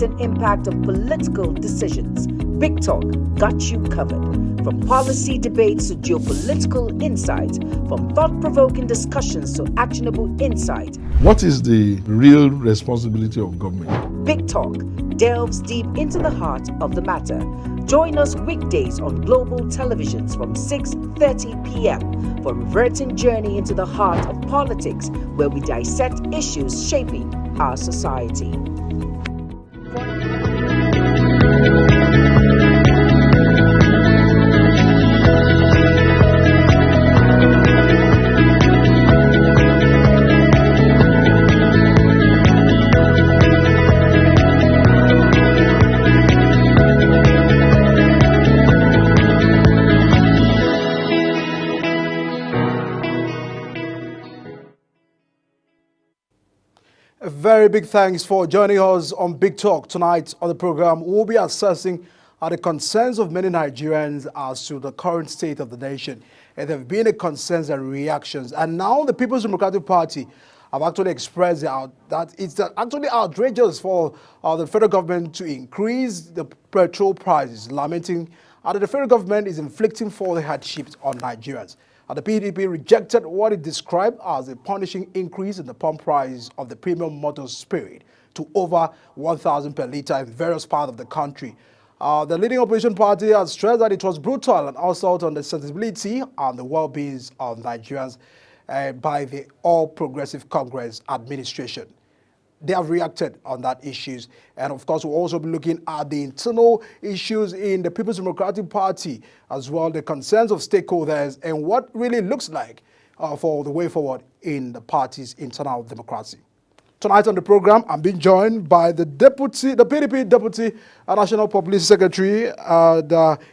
and impact of political decisions. Big Talk got you covered. From policy debates to geopolitical insights, from thought-provoking discussions to actionable insight. What is the real responsibility of government? Big Talk delves deep into the heart of the matter. Join us weekdays on global televisions from 6:30 p.m. for a reverting journey into the heart of politics, where we dissect issues shaping our society. A very big thanks for joining us on Big Talk. Tonight on the program, we'll be assessing the concerns of many Nigerians as to the current state of the nation. And there have been concerns and reactions. And now the People's Democratic Party have actually expressed that it's actually outrageous for the federal government to increase the petrol prices, lamenting that the federal government is inflicting further hardships on Nigerians. The PDP rejected what it described as a punishing increase in the pump price of the premium motor spirit to over 1,000 per litre in various parts of the country. The leading opposition party has stressed that it was brutal and assault on the sensibility and the well-being of Nigerians by the All Progressive Congress administration. They have reacted on that issues. And of course, we'll also be looking at the internal issues in the People's Democratic Party, as well the concerns of stakeholders and what really looks like for the way forward in the party's internal democracy. Tonight on the program, I'm being joined by the PDP Deputy National Publicity Secretary,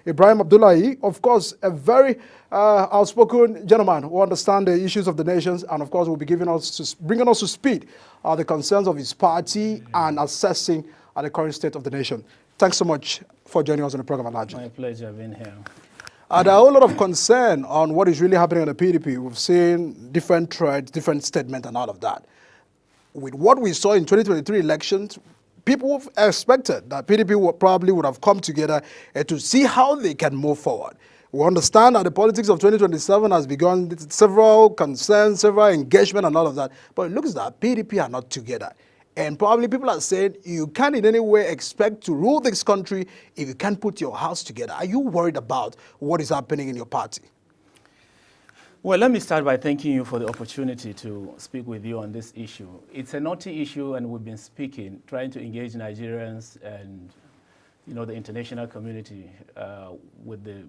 Ibrahim Abdullahi. Of course, a very outspoken gentleman who understands the issues of the nations, and of course will be bringing us to speed the concerns of his party and assessing the current state of the nation. Thanks so much for joining us on the program, Alhaji. My pleasure being here. There are a whole lot of concern on what is really happening in the PDP. We've seen different threads, different statements, and all of that. With what we saw in 2023 elections, people expected that PDP probably would have come together to see how they can move forward. We understand that the politics of 2027 has begun, several concerns, several engagement and all of that, but it looks that PDP are not together. And probably people are saying you can't in any way expect to rule this country if you can't put your house together. Are you worried about what is happening in your party? Well, let me start by thanking you for the opportunity to speak with you on this issue. It's a knotty issue, and we've been speaking, trying to engage Nigerians and the international community with the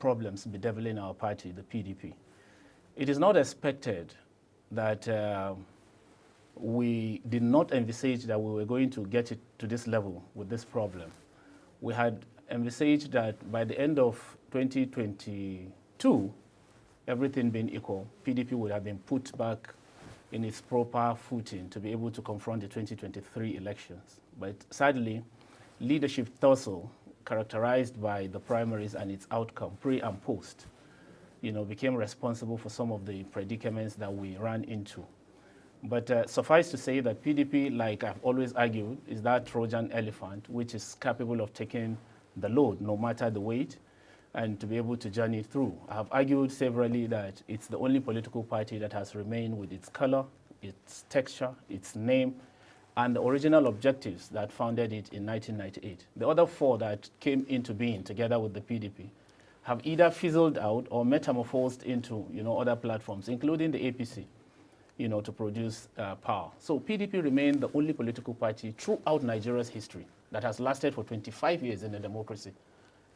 problems bedeviling our party, the PDP. It is not expected that we did not envisage that we were going to get it to this level with this problem. We had envisaged that by the end of 2022, everything being equal, PDP would have been put back in its proper footing to be able to confront the 2023 elections. But sadly, leadership tussle, characterized by the primaries and its outcome, pre and post, became responsible for some of the predicaments that we ran into. But suffice to say that PDP, like I've always argued, is that Trojan elephant, which is capable of taking the load, no matter the weight, and to be able to journey through. I have argued severally that it's the only political party that has remained with its color, its texture, its name, and the original objectives that founded it in 1998. The other four that came into being together with the PDP have either fizzled out or metamorphosed into other platforms, including the APC, to produce power. So PDP remained the only political party throughout Nigeria's history that has lasted for 25 years in a democracy.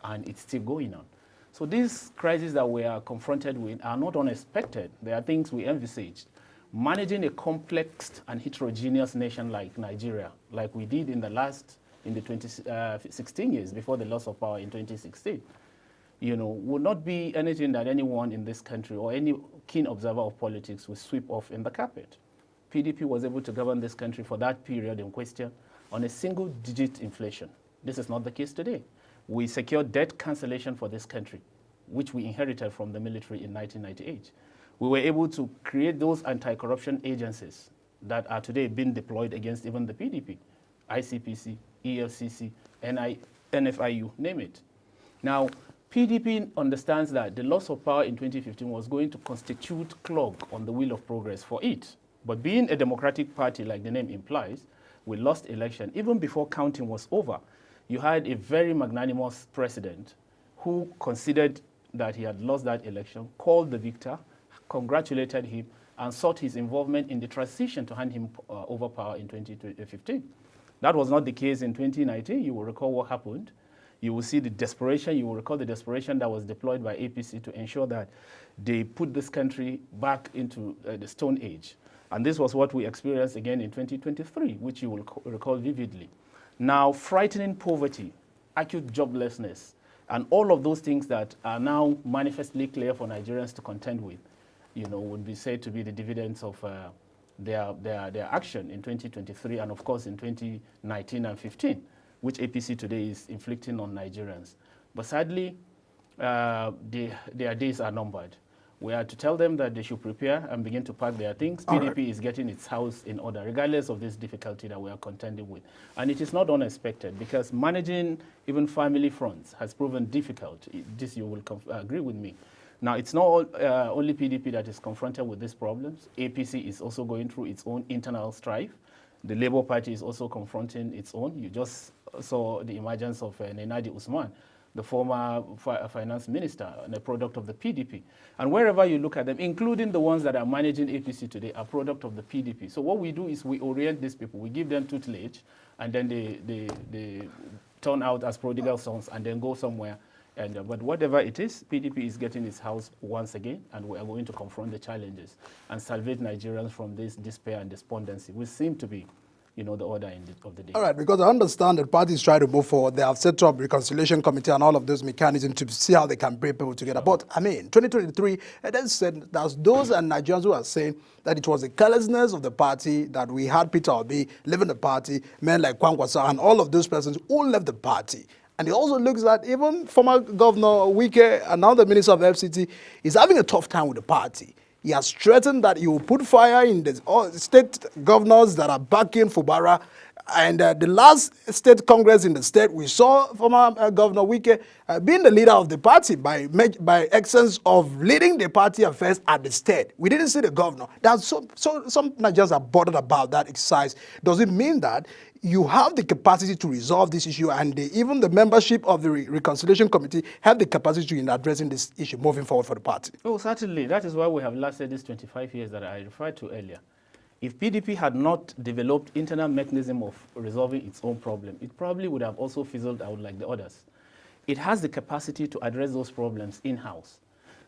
And it's still going on. So these crises that we are confronted with are not unexpected. They are things we envisaged. Managing a complex and heterogeneous nation like Nigeria, like we did in the 2016 years before the loss of power in 2016, would not be anything that anyone in this country or any keen observer of politics would sweep off in the carpet. PDP was able to govern this country for that period in question on a single-digit inflation. This is not the case today. We secured debt cancellation for this country, which we inherited from the military in 1998. We were able to create those anti-corruption agencies that are today being deployed against even the PDP, ICPC, EFCC, NFIU, name it. Now, PDP understands that the loss of power in 2015 was going to constitute clog on the wheel of progress for it. But being a democratic party, like the name implies, we lost election. Even before counting was over, you had a very magnanimous president who considered that he had lost that election, called the victor, congratulated him, and sought his involvement in the transition to hand him over power in 2015. That was not the case in 2019. You will recall what happened. You will see the desperation, you will recall the desperation that was deployed by APC to ensure that they put this country back into the Stone Age. And this was what we experienced again in 2023, which you will recall vividly. Now, frightening poverty, acute joblessness, and all of those things that are now manifestly clear for Nigerians to contend with, would be said to be the dividends of their action in 2023 and, of course, in 2019 and 15. Which APC today is inflicting on Nigerians. But sadly, their days are numbered. We are to tell them that they should prepare and begin to pack their things. PDP is getting its house in order, regardless of this difficulty that we are contending with. And it is not unexpected, because managing even family fronts has proven difficult. This you will agree with me. Now, it's not only PDP that is confronted with these problems. APC is also going through its own internal strife. The Labour Party is also confronting its own. You just saw the emergence of Nenadi Usman, the former finance minister and a product of the PDP. And wherever you look at them, including the ones that are managing APC today, are product of the PDP. So what we do is we orient these people. We give them tutelage, and then they turn out as prodigal sons and then go somewhere. But whatever it is, PDP is getting its house once again, and we are going to confront the challenges and salvage Nigerians from this despair and despondency, which seem to be, the order of the day. All right, because I understand that parties try to move forward. They have set up reconciliation committee and all of those mechanisms to see how they can bring people together. But, 2023, it is said that those and Nigerians who are saying that it was the carelessness of the party, that we had Peter Obi leaving the party, men like Kwankwasa and all of those persons who left the party. And it also looks that even former Governor Wike, and now the Minister of FCT, is having a tough time with the party. He has threatened that he will put fire in the state governors that are backing Fubara. And the last state congress in the state, we saw former Governor Wike being the leader of the party by essence of leading the party affairs at the state. We didn't see the governor. Some Nigerians are bothered about that exercise. Does it mean that you have the capacity to resolve this issue, and even the membership of the Reconciliation Committee have the capacity in addressing this issue moving forward for the party? Oh, certainly. That is why we have lasted these 25 years that I referred to earlier. If PDP had not developed internal mechanism of resolving its own problem, it probably would have also fizzled out like the others. It has the capacity to address those problems in-house.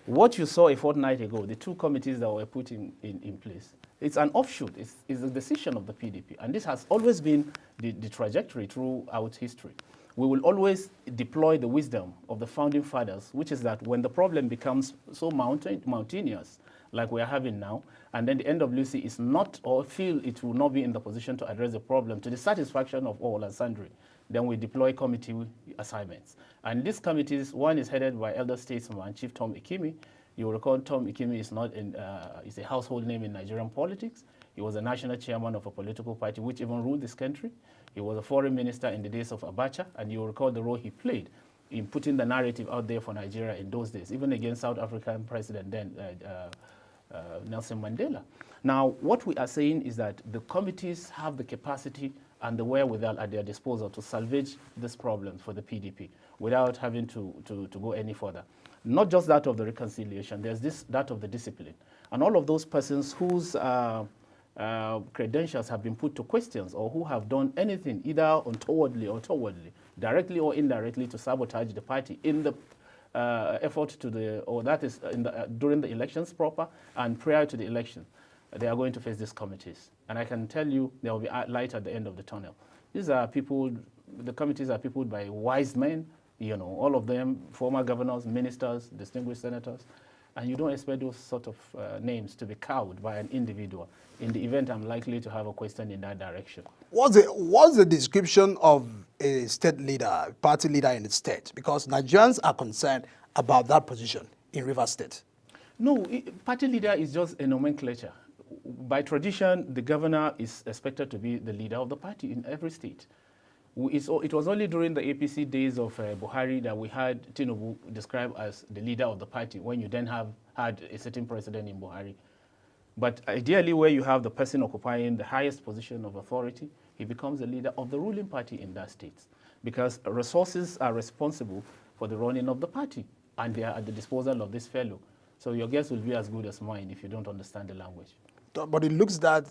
What you saw a fortnight ago, the two committees that were put in place, it's an offshoot. It's a decision of the PDP. And this has always been the trajectory throughout history. We will always deploy the wisdom of the founding fathers, which is that when the problem becomes so mountainous, like we are having now, and then the NWC is not, or feel it will not be in the position to address the problem to the satisfaction of all and sundry, then we deploy committee assignments. And these committees, one is headed by elder statesman Chief Tom Ikimi. You will recall Tom Ikimi is a household name in Nigerian politics. He was a national chairman of a political party which even ruled this country. He was a foreign minister in the days of Abacha, and you will recall the role he played in putting the narrative out there for Nigeria in those days, even against South African President then, Nelson Mandela. Now, what we are saying is that the committees have the capacity and the wherewithal at their disposal to salvage this problem for the PDP without having to go any further. Not just that of the reconciliation, there's that of the discipline. And all of those persons whose credentials have been put to questions, or who have done anything either untowardly or towardly, directly or indirectly, to sabotage the party in the effort during the elections proper and prior to the election, they are going to face these committees. And I can tell you there will be light at the end of the tunnel. These are people, the committees are peopled by wise men, all of them former governors, ministers, distinguished senators, and you don't expect those sort of names to be cowed by an individual. In the event, I'm likely to have a question in that direction. What's the description of a state leader, party leader in the state? Because Nigerians are concerned about that position in Rivers State. No, party leader is just a nomenclature. By tradition, the governor is expected to be the leader of the party in every state. It was only during the APC days of Buhari that we had Tinubu described as the leader of the party, when you then had a sitting president in Buhari. But ideally, where you have the person occupying the highest position of authority, he becomes the leader of the ruling party in that state, because resources are responsible for the running of the party, and they are at the disposal of this fellow. So your guess will be as good as mine if you don't understand the language. But it looks that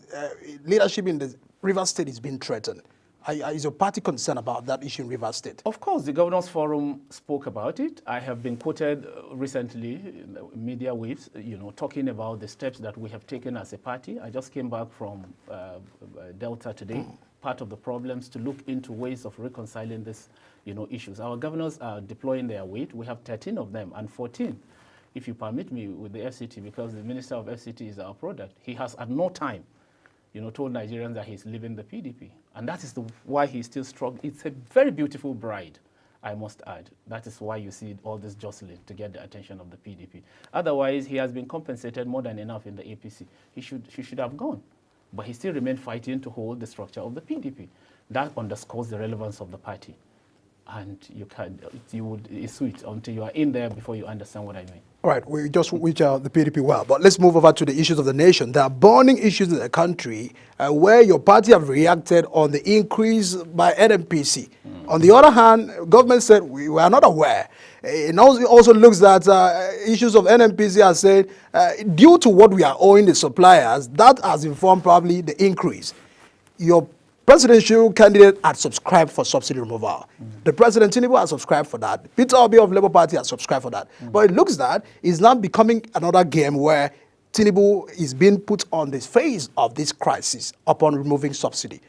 leadership in the Rivers State is being threatened. Is your party concerned about that issue in Rivers State? Of course, the Governors Forum spoke about it. I have been quoted recently in the media waves, talking about the steps that we have taken as a party. I just came back from Delta today. Part of the problems to look into ways of reconciling these, issues. Our governors are deploying their weight. We have 13 of them, and 14, if you permit me, with the FCT, because the Minister of FCT is our product. He has at no time told Nigerians that he's leaving the PDP. And that is why he's still struggling. It's a very beautiful bride, I must add. That is why you see all this jostling to get the attention of the PDP. Otherwise, he has been compensated more than enough in the APC. He should have gone. But he still remained fighting to hold the structure of the PDP. That underscores the relevance of the party. And it's sweet until you are in there before you understand what I mean. All right, we just reach out the PDP well, but let's move over to the issues of the nation. There are burning issues in the country where your party have reacted on the increase by NNPC. On the other hand, government said we were not aware. It also looks that issues of NNPC are saying due to what we are owing the suppliers, that has informed probably the increase. Your presidential candidate had subscribed for subsidy removal. The president, Tinubu, has subscribed for that. Peter Obi of Labour Party has subscribed for that. But it looks that it's now becoming another game where Tinubu is being put on the face of this crisis upon removing subsidy.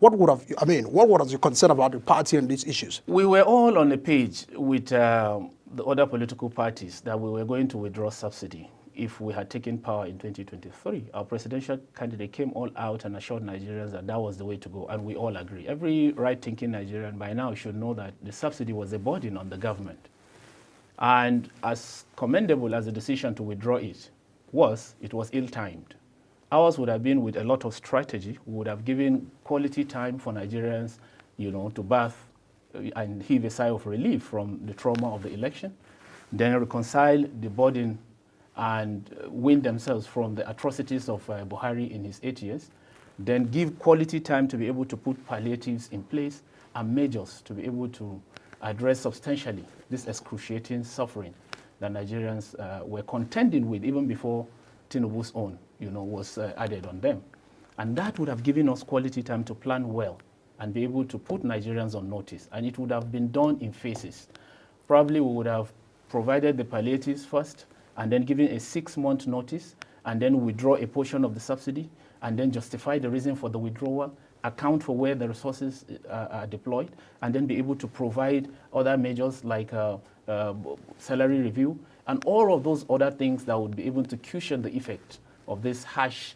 What was your concern about the party and these issues? We were all on a page with the other political parties that we were going to withdraw subsidy if we had taken power in 2023. Our presidential candidate came all out and assured Nigerians that that was the way to go, and we all agree. Every right-thinking Nigerian by now should know that the subsidy was a burden on the government. And as commendable as the decision to withdraw it was ill-timed. Ours would have been with a lot of strategy. We would have given quality time for Nigerians, to bath and heave a sigh of relief from the trauma of the election, then reconcile the burden and wean themselves from the atrocities of Buhari in his 8 years, then give quality time to be able to put palliatives in place and measures to be able to address substantially this excruciating suffering that Nigerians were contending with even before Tinubu's own, was added on them. And that would have given us quality time to plan well and be able to put Nigerians on notice. And it would have been done in phases. Probably we would have provided the palliatives first, and then given a 6-month notice, and then withdraw a portion of the subsidy, and then justify the reason for the withdrawal, account for where the resources are deployed, and then be able to provide other measures like salary review, and all of those other things that would be able to cushion the effect of this harsh,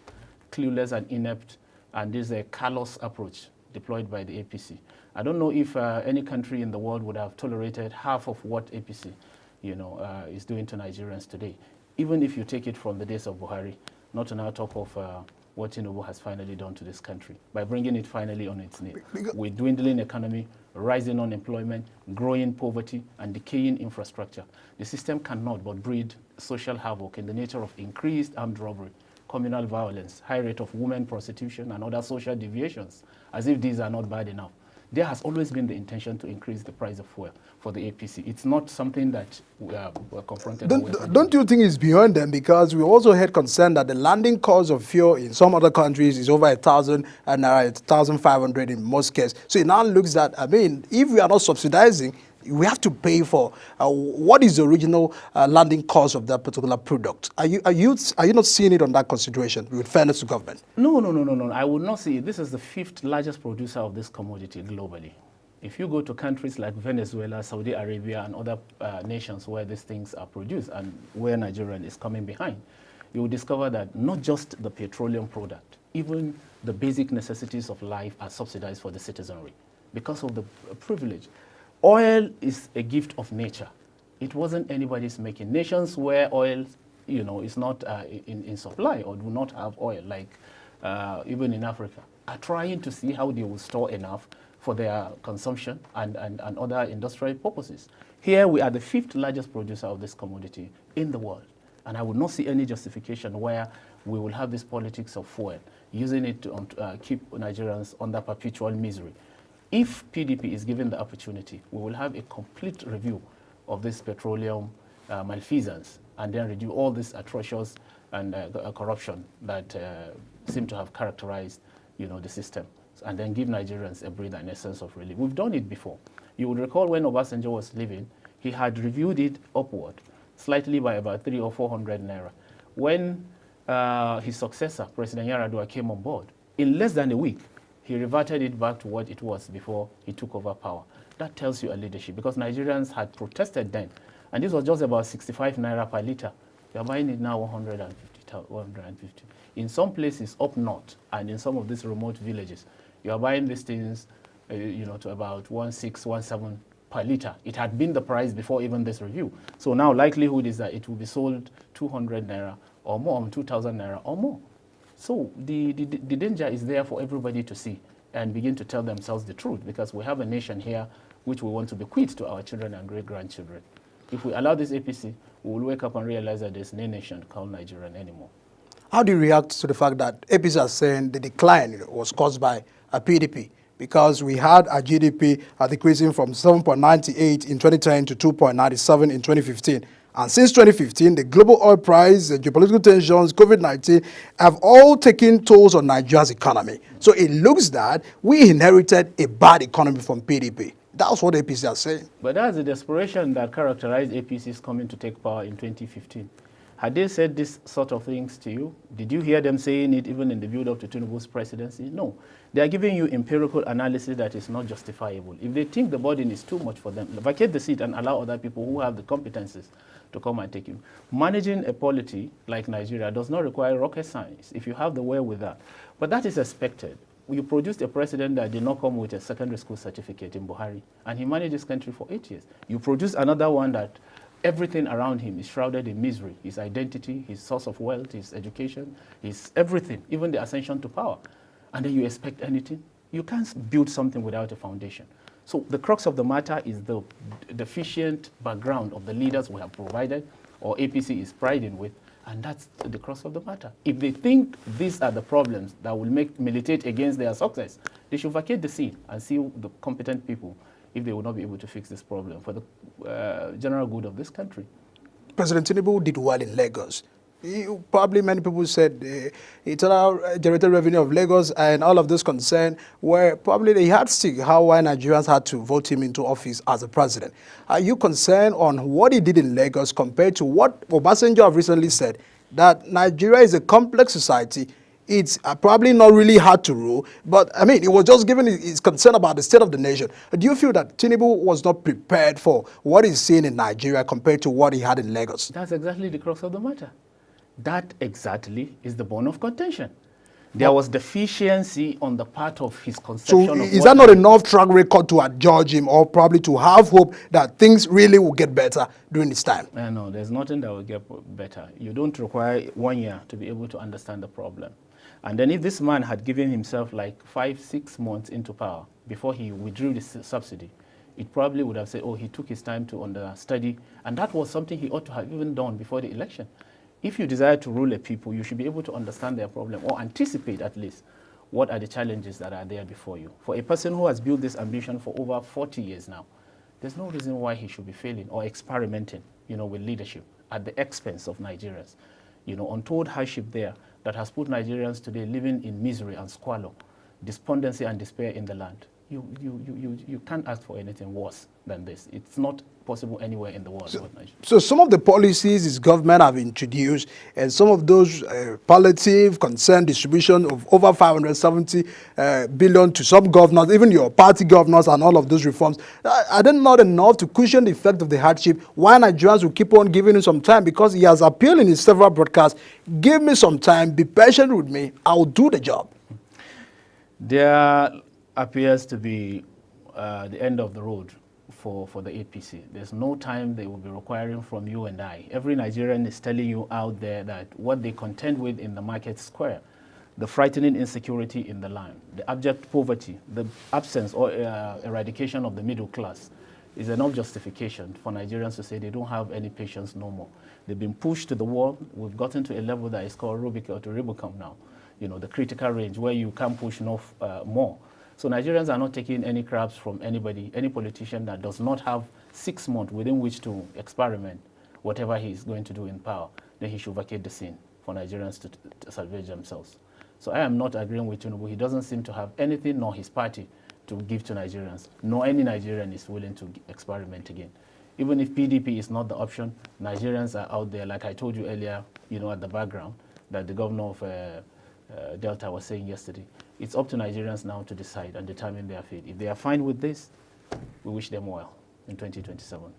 clueless, and inept, and this callous approach deployed by the APC. I don't know if any country in the world would have tolerated half of what APC is doing to Nigerians today, even if you take it from the days of Buhari, not to now talk of what Tinubu has finally done to this country by bringing it finally on its knees. With dwindling economy, rising unemployment, growing poverty, and decaying infrastructure, the system cannot but breed social havoc in the nature of increased armed robbery, communal violence, high rate of women prostitution, and other social deviations, as if these are not bad enough. There has always been the intention to increase the price of fuel for the APC. It's not something that we're confronted with. Don't you think it's beyond them? Because we also had concern that the landing cost of fuel in some other countries is over 1,000 and 1,500 in most cases. So it now looks at, if we are not subsidizing, we have to pay for what is the original landing cost of that particular product. Are you not seeing it on that consideration with fairness to government? No. I would not see it. This is the 5th largest producer of this commodity globally. If you go to countries like Venezuela, Saudi Arabia, and other nations where these things are produced and where Nigeria is coming behind, you will discover that not just the petroleum product, even the basic necessities of life are subsidized for the citizenry because of the privilege. Oil is a gift of nature. It wasn't anybody's making. Nations where oil, is not in supply or do not have oil, like even in Africa, are trying to see how they will store enough for their consumption and other industrial purposes. Here we are the 5th largest producer of this commodity in the world. And I would not see any justification where we will have this politics of fuel, using it to keep Nigerians under perpetual misery. If PDP is given the opportunity, we will have a complete review of this petroleum malfeasance and then review all this atrocious and corruption that seem to have characterized, the system, and then give Nigerians a breather and a sense of relief. We've done it before. You would recall when Obasanjo was leaving, he had reviewed it upward, slightly by about 300 or 400 naira. When his successor, President Yar'Adua, came on board, in less than a week, he reverted it back to what it was before he took over power. That tells you a leadership, because Nigerians had protested then, and this was just about 65 naira per liter. They are buying it now 150. In some places up north and in some of these remote villages, you are buying these things, to about 16, 17 per liter. It had been the price before even this review. So now likelihood is that it will be sold 200 naira or more, 2,000 naira or more. So the danger is there for everybody to see and begin to tell themselves the truth, because we have a nation here which we want to bequeath to our children and great-grandchildren. If we allow this APC, we will wake up and realize that there's no nation called Nigerian anymore. How do you react to the fact that APC are saying the decline was caused by a PDP? Because we had a GDP decreasing from 7.98 in 2010 to 2.97 in 2015. And since 2015, the global oil price, the geopolitical tensions, COVID-19 have all taken tolls on Nigeria's economy. So it looks that we inherited a bad economy from PDP. That's what APC are saying. But that's the desperation that characterized APC's coming to take power in 2015. Had they said this sort of things to you? Did you hear them saying it even in the build-up to Tinubu's presidency? No. They are giving you empirical analysis that is not justifiable. If they think the burden is too much for them, vacate the seat and allow other people who have the competencies to come and take you. Managing a polity like Nigeria does not require rocket science if you have the wherewithal. But that is expected. You produced a president that did not come with a secondary school certificate in Buhari, and he managed this country for 8 years. You produced another one that everything around him is shrouded in misery. His identity, his source of wealth, his education, his everything, even the ascension to power. And then you expect anything? You can't build something without a foundation. So the crux of the matter is the deficient background of the leaders we have provided, or APC is priding with, and that's the crux of the matter. If they think these are the problems that will militate against their success, they should vacate the seat and see the competent people if they will not be able to fix this problem for the general good of this country. President Tinubu did well in Lagos. Probably many people said the internal generated revenue of Lagos and all of this concern were probably the yardstick why Nigerians had to vote him into office as a president. Are you concerned on what he did in Lagos compared to what Obasanjo have recently said, that Nigeria is a complex society? It's probably not really hard to rule, but I mean, it was just given his concern about the state of the nation. Do you feel that Tinubu was not prepared for what he's seeing in Nigeria compared to what he had in Lagos? That's exactly the crux of the matter. That exactly is the bone of contention. There was deficiency on the part of his conception. So is that not enough track record to adjudge him, or probably to have hope that things really will get better during this time? No, there's nothing that will get better. You don't require 1 year to be able to understand the problem. And then if this man had given himself like 5-6 months into power before he withdrew the subsidy, it probably would have said, oh, he took his time to understudy. And that was something he ought to have even done before the election. If you desire to rule a people, you should be able to understand their problem, or anticipate at least what are the challenges that are there before you. For a person who has built this ambition for over 40 years now, there's no reason why he should be failing or experimenting, with leadership at the expense of Nigerians. Untold hardship there that has put Nigerians today living in misery and squalor, despondency and despair in the land. You can't ask for anything worse than this. It's not possible anywhere in the world. So some of the policies his government have introduced, and some of those palliative concern distribution of over 570 billion to some governors, even your party governors, and all of those reforms, are they not enough to cushion the effect of the hardship? Why Nigerians will keep on giving him some time? Because he has appealed in his several broadcasts, give me some time, be patient with me, I'll do the job. There appears to be the end of the road for the APC. There's no time they will be requiring from you and I. Every Nigerian is telling you out there that what they contend with in the market square the frightening insecurity in the land, the abject poverty, the absence or eradication of the middle class is enough justification for Nigerians to say they don't have any patience no more. They've been pushed to the wall. We've gotten to a level that is called Rubicon now, you know, the critical range where you can't push enough more. So Nigerians are not taking any crabs from anybody, any politician that does not have 6 months within which to experiment whatever he is going to do in power. Then he should vacate the scene for Nigerians to salvage themselves. So I am not agreeing with Tinubu. He doesn't seem to have anything, nor his party, to give to Nigerians. Nor any Nigerian is willing to experiment again. Even if PDP is not the option, Nigerians are out there, like I told you earlier, you know, at the background, that the governor of Delta was saying yesterday. It's up to Nigerians now to decide and determine their fate. If they are fine with this, we wish them well in 2027.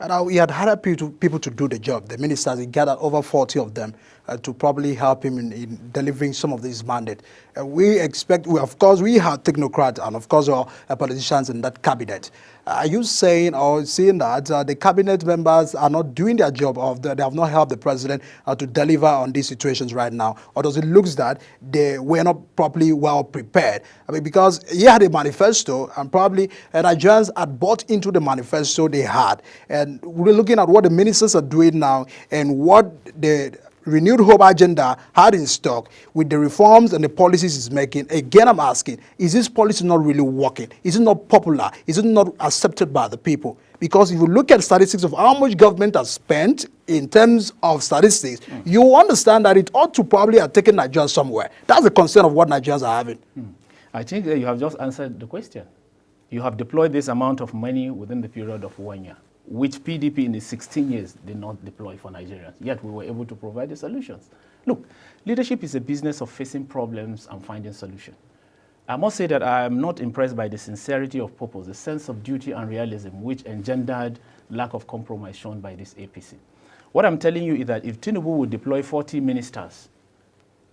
And he had hired people to do the job. The ministers, he gathered over 40 of them to probably help him in delivering some of these mandates. We expect, of course, we have technocrats and, of course, our politicians in that cabinet. Are you saying or seeing that the cabinet members are not doing their job, or they have not helped the president to deliver on these situations right now? Or does it look that they were not properly well prepared? I mean, because he had a manifesto, and probably Nigerians had bought into the manifesto they had. And we're looking at what the ministers are doing now and what the renewed hope agenda had in stock with the reforms and the policies it's making. Again, I'm asking, is this policy not really working? Is it not popular? Is it not accepted by the people? Because if you look at statistics of how much government has spent in terms of statistics, you understand that it ought to probably have taken Nigeria somewhere. That's the concern of what Nigerians are having. I think you have just answered the question. You have deployed this amount of money within the period of 1 year, which PDP in its 16 years did not deploy for Nigerians, yet we were able to provide the solutions. Look, leadership is a business of facing problems and finding solutions. I must say that I am not impressed by the sincerity of purpose, the sense of duty and realism which engendered lack of compromise shown by this APC. What I'm telling you is that if Tinubu would deploy 40 ministers,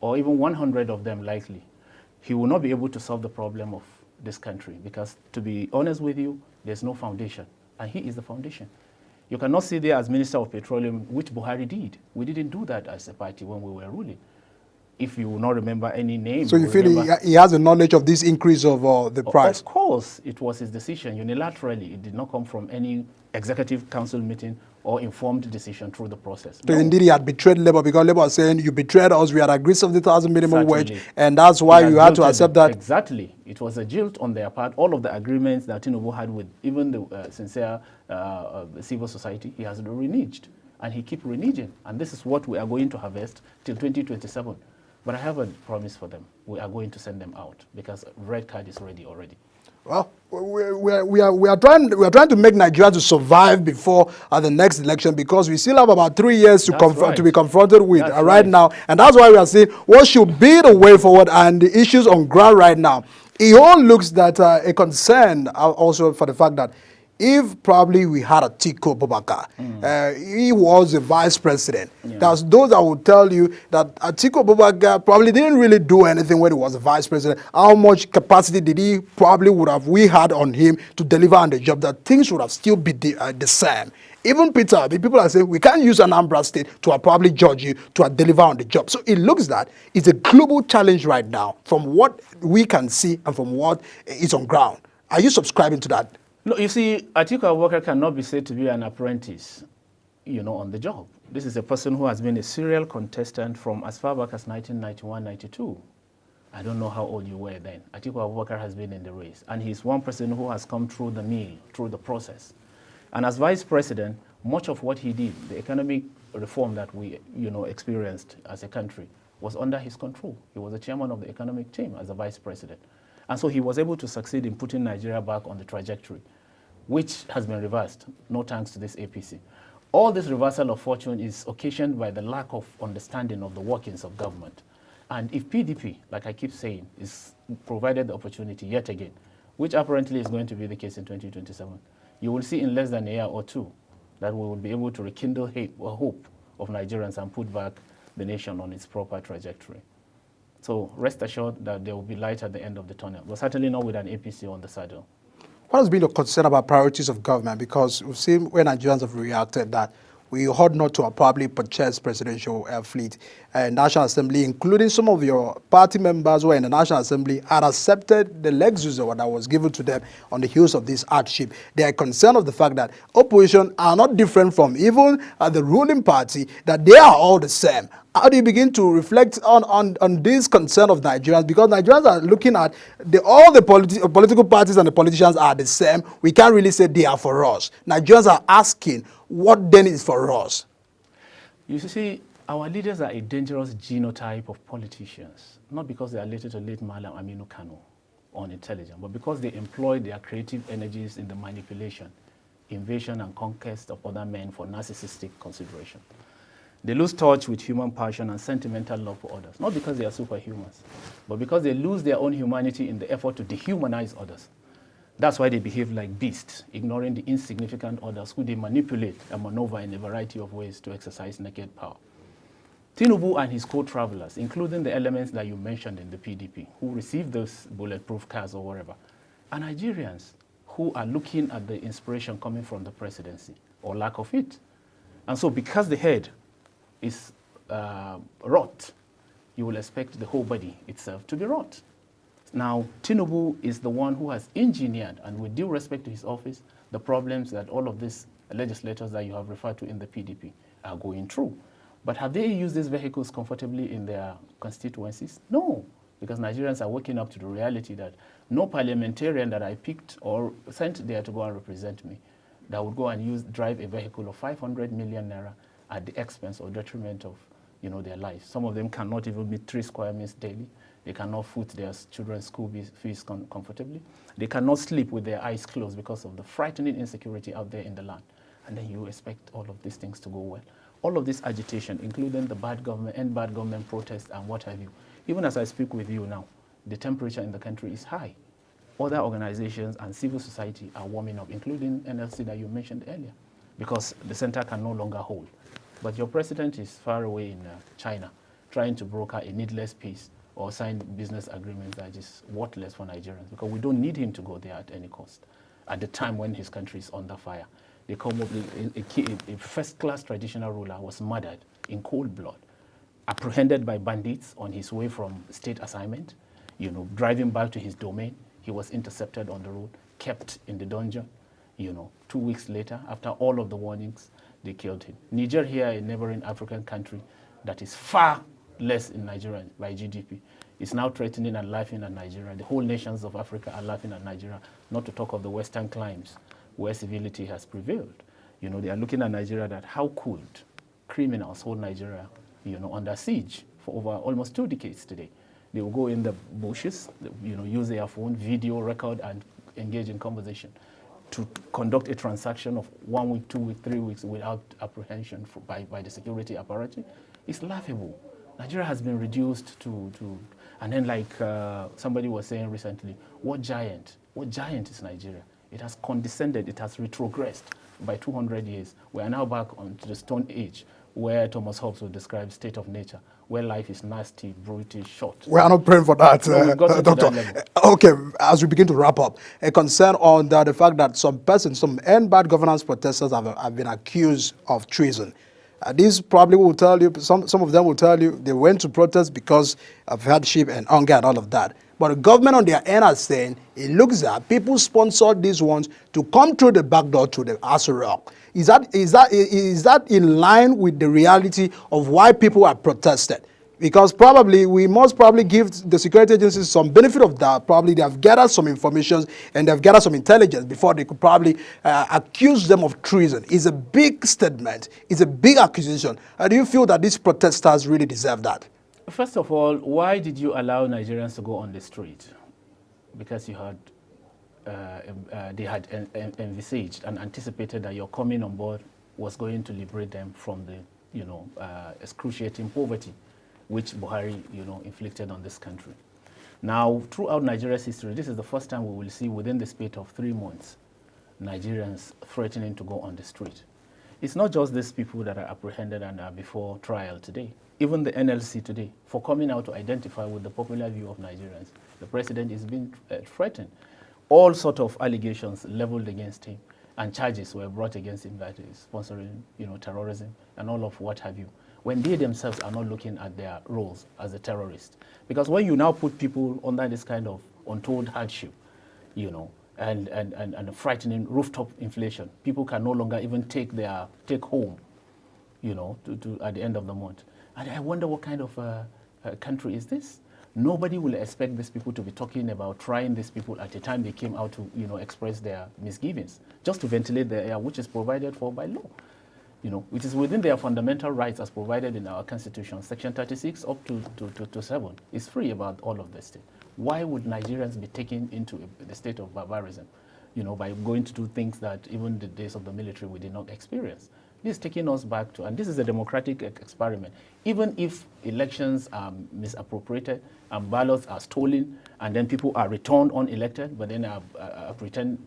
or even 100 of them likely, he will not be able to solve the problem of this country, because to be honest with you, there's no foundation. And he is the foundation. You cannot sit there as Minister of Petroleum, which Buhari did. We didn't do that as a party when we were ruling. If you will not remember any name. So you feel he has a knowledge of this increase of the price? Of course, it was his decision unilaterally. It did not come from any executive council meeting or informed decision through the process. So indeed he had betrayed Labour, because Labour was saying, you betrayed us, we had agreed 70,000 minimum wage, and that's why you had to accept that. Exactly. It was a jilt on their part. All of the agreements that Tinubu had with even the sincere civil society, he has reneged. And he keeps reneging. And this is what we are going to harvest till 2027. But I have a promise for them. We are going to send them out, because red card is ready already. Well, we are trying to make Nigeria to survive before the next election, because we still have about 3 years to be confronted with right now, and that's why we are saying what should be the way forward and the issues on ground right now. It all looks that a concern also for the fact that if probably we had Atiku Abubakar, he was the vice president. Yeah. There's those that will tell you that Atiku Abubakar probably didn't really do anything when he was the vice president. How much capacity did he probably we had on him to deliver on the job, that things would have still been the same. Even Peter, the people are saying we can't use Anambra State to probably judge you to deliver on the job. So it looks that it's a global challenge right now from what we can see and from what is on ground. Are you subscribing to that? No, you see, Atiku Abubakar cannot be said to be an apprentice, you know, on the job. This is a person who has been a serial contestant from as far back as 1991-92. I don't know how old you were then. Atiku Abubakar has been in the race, and he's one person who has come through the mill, through the process. And as vice president, much of what he did, the economic reform that we, you know, experienced as a country, was under his control. He was the chairman of the economic team as a vice president. And so he was able to succeed in putting Nigeria back on the trajectory, which has been reversed, no thanks to this APC. All this reversal of fortune is occasioned by the lack of understanding of the workings of government. And if PDP, like I keep saying, is provided the opportunity yet again, which apparently is going to be the case in 2027, you will see in less than a year or two that we will be able to rekindle hope of Nigerians and put back the nation on its proper trajectory. So rest assured that there will be light at the end of the tunnel, but certainly not with an APC on the saddle. What has been your concern about priorities of government? Because we've seen when Nigerians have reacted that we ought not to probably purchase presidential fleet. National Assembly, including some of your party members who are in the National Assembly, had accepted the Lexus that was given to them on the heels of this hardship. They are concerned of the fact that opposition are not different from even the ruling party, that they are all the same. How do you begin to reflect on this concern of Nigerians? Because Nigerians are looking at all the political parties and the politicians are the same. We can't really say they are for us. Nigerians are asking, what then is for us? You see, our leaders are a dangerous genotype of politicians, not because they are related to late Malam Aminu Kano or unintelligent, but because they employ their creative energies in the manipulation, invasion, and conquest of other men for narcissistic consideration. They lose touch with human passion and sentimental love for others, not because they are superhumans, but because they lose their own humanity in the effort to dehumanize others. That's why they behave like beasts, ignoring the insignificant others who they manipulate and maneuver in a variety of ways to exercise naked power. Tinubu and his co-travelers, including the elements that you mentioned in the PDP, who received those bulletproof cars or whatever, are Nigerians who are looking at the inspiration coming from the presidency, or lack of it. And so because the head is rot, you will expect the whole body itself to be rot. Now, Tinubu is the one who has engineered, and with due respect to his office, the problems that all of these legislators that you have referred to in the PDP are going through. But have they used these vehicles comfortably in their constituencies? No, because Nigerians are waking up to the reality that no parliamentarian that I picked or sent there to go and represent me that would go and drive a vehicle of 500 million naira at the expense or detriment of their lives. Some of them cannot even meet 3 square meals daily. They cannot foot their children's school fees comfortably. They cannot sleep with their eyes closed because of the frightening insecurity out there in the land. And then you expect all of these things to go well. All of this agitation, including the bad government protests and what have you, even as I speak with you now, the temperature in the country is high. Other organizations and civil society are warming up, including NLC that you mentioned earlier, because the center can no longer hold. But your president is far away in China, trying to broker a needless peace or sign business agreements that is worthless for Nigerians, because we don't need him to go there at any cost, at the time when his country is under fire. They come up with a first-class traditional ruler was murdered in cold blood, apprehended by bandits on his way from state assignment, driving back to his domain. He was intercepted on the road, kept in the dungeon. 2 weeks later, after all of the warnings, they killed him. Niger here, a neighboring African country that is far less in Nigeria by GDP, is now threatening and laughing at Nigeria. The whole nations of Africa are laughing at Nigeria, not to talk of the Western climes where civility has prevailed. They are looking at Nigeria that how could criminals hold Nigeria, under siege for over almost 2 decades today. They will go in the bushes, use their phone, video, record, and engage in conversation to conduct a transaction of 1 week, 2 weeks, 3 weeks without apprehension by the security apparatus. It's laughable. Nigeria has been reduced to and then like somebody was saying recently, what giant is Nigeria? It has condescended, it has retrogressed by 200 years. We are now back onto the Stone Age, where Thomas Hobbes would describe state of nature, where life is nasty, brutal, short. We are not praying for that, Doctor. Okay, as we begin to wrap up, a concern on the fact that some end bad governance protesters have been accused of treason. These probably will tell you, some of them will tell you they went to protest because of hardship and hunger and all of that. But the government on their end are saying it looks like people sponsored these ones to come through the back door to the Aso Rock. Is that in line with the reality of why people are protested? Because we must probably give the security agencies some benefit of that. Probably they have gathered some information and they've gathered some intelligence before they could probably accuse them of treason. It's a big statement. It's a big accusation. Do you feel that these protesters really deserve that? First of all, why did you allow Nigerians to go on the street? Because you had, they had envisaged and anticipated that your coming on board was going to liberate them from the, excruciating poverty which Buhari, inflicted on this country. Now, throughout Nigeria's history, this is the first time we will see within the space of 3 months, Nigerians threatening to go on the street. It's not just these people that are apprehended and are before trial today. Even the NLC today, for coming out to identify with the popular view of Nigerians, the president is being threatened. All sorts of allegations leveled against him. and charges were brought against him that is sponsoring, terrorism and all of what have you, when they themselves are not looking at their roles as a terrorist. Because when you now put people under this kind of untold hardship, and a frightening rooftop inflation, people can no longer even take home, to at the end of the month. And I wonder what kind of country is this? Nobody will expect these people to be talking about trying these people at the time they came out to, express their misgivings, just to ventilate the air, which is provided for by law. Which is within their fundamental rights as provided in our Constitution. Section 36 up to 7 is free about all of this thing. Why would Nigerians be taken into the state of barbarism, by going to do things that even the days of the military we did not experience? This is taking us back to, and this is a democratic experiment. Even if elections are misappropriated and ballots are stolen and then people are returned unelected, but then are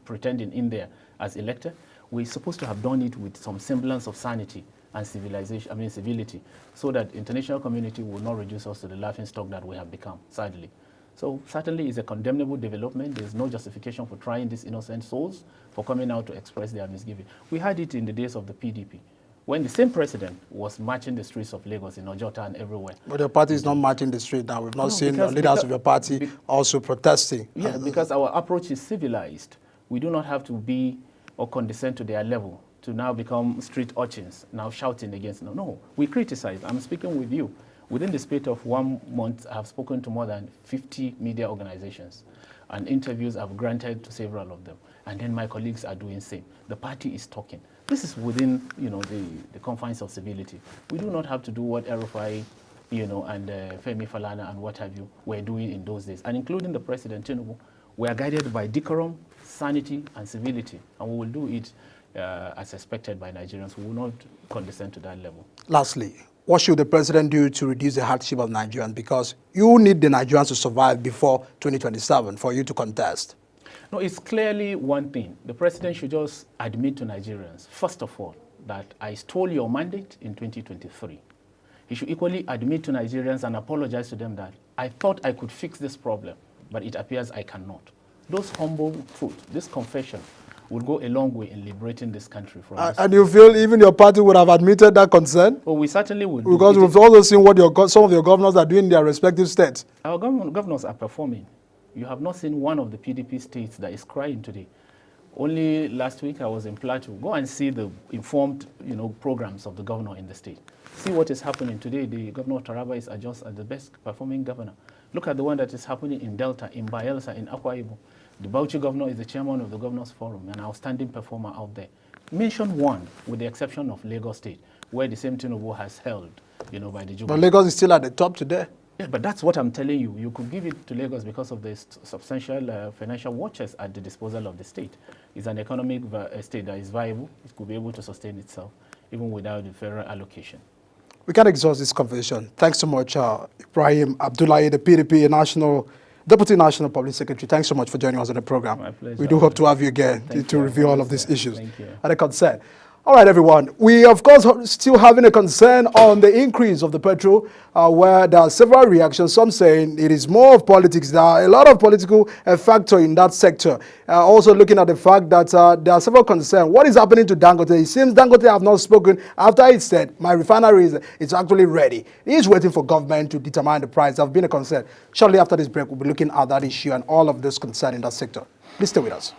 pretending in there as elected, we're supposed to have done it with some semblance of sanity and civility, so that international community will not reduce us to the laughingstock that we have become, sadly. So certainly it's a condemnable development. There's no justification for trying these innocent souls for coming out to express their misgiving. We had it in the days of the PDP, when the same president was marching the streets of Lagos, in Ojota and everywhere. But your party is not marching the street now. We've not seen leaders of your party also protesting. Yeah, because our approach is civilized. We do not have to be or condescend to their level to now become street urchins, now shouting against them. No, we criticize. I'm speaking with you. Within the space of 1 month, I have spoken to more than 50 media organizations, and interviews I've granted to several of them. And then my colleagues are doing the same. The party is talking. This is within, the confines of civility. We do not have to do what Erufai, and Femi Falana and what have you were doing in those days, and including the President Tinubu. We are guided by decorum, sanity, and civility, and we will do it as expected by Nigerians. We will not condescend to that level. Lastly, what should the president do to reduce the hardship of Nigerians? Because you need the Nigerians to survive before 2027 for you to contest. No, it's clearly one thing. The president should just admit to Nigerians, first of all, that I stole your mandate in 2023. He should equally admit to Nigerians and apologize to them that I thought I could fix this problem, but it appears I cannot. Those humble truth, this confession, will go a long way in liberating this country from this. And you feel even your party would have admitted that concern? Well, we certainly would. Because we've also seen what some of your governors are doing in their respective states. Our governors are performing. You have not seen one of the PDP states that is crying today. Only last week I was in Plateau. Go and see the informed, programs of the governor in the state. See what is happening today. The governor of Taraba is just the best performing governor. Look at the one that is happening in Delta, in Bayelsa, in Akwa Ibom. The Bauchi governor is the chairman of the Governors Forum, an outstanding performer out there. Mention one, with the exception of Lagos State, where the same Tinubu has held, by the Jubilee. But Lagos is still at the top today. Yeah, but that's what I'm telling you. You could give it to Lagos because of the substantial financial watches at the disposal of the state. It's an economic state that is viable. It could be able to sustain itself, even without the federal allocation. We can't exhaust this conversation. Thanks so much, Ibrahim Abdullahi, the PDP Deputy National Public Secretary. Thanks so much for joining us on the program. My pleasure. We do hope to have you again to review all of these issues Thank you. and a concern. All right, everyone. We, of course, still having a concern on the increase of the petrol, where there are several reactions. Some saying it is more of politics. There are a lot of political factor in that sector. Also looking at the fact that there are several concerns. What is happening to Dangote? It seems Dangote have not spoken after it said, my refinery is actually ready. He is waiting for government to determine the price. There have been a concern. Shortly after this break, we'll be looking at that issue and all of this concern in that sector. Please stay with us.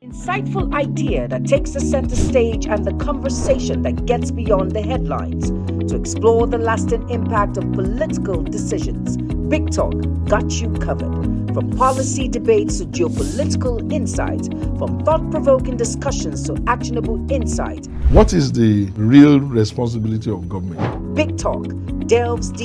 Insightful idea that takes the center stage and the conversation that gets beyond the headlines to explore the lasting impact of political decisions. Big Talk got you covered. From policy debates to geopolitical insights, from thought-provoking discussions to actionable insight. What is the real responsibility of government? Big Talk delves deep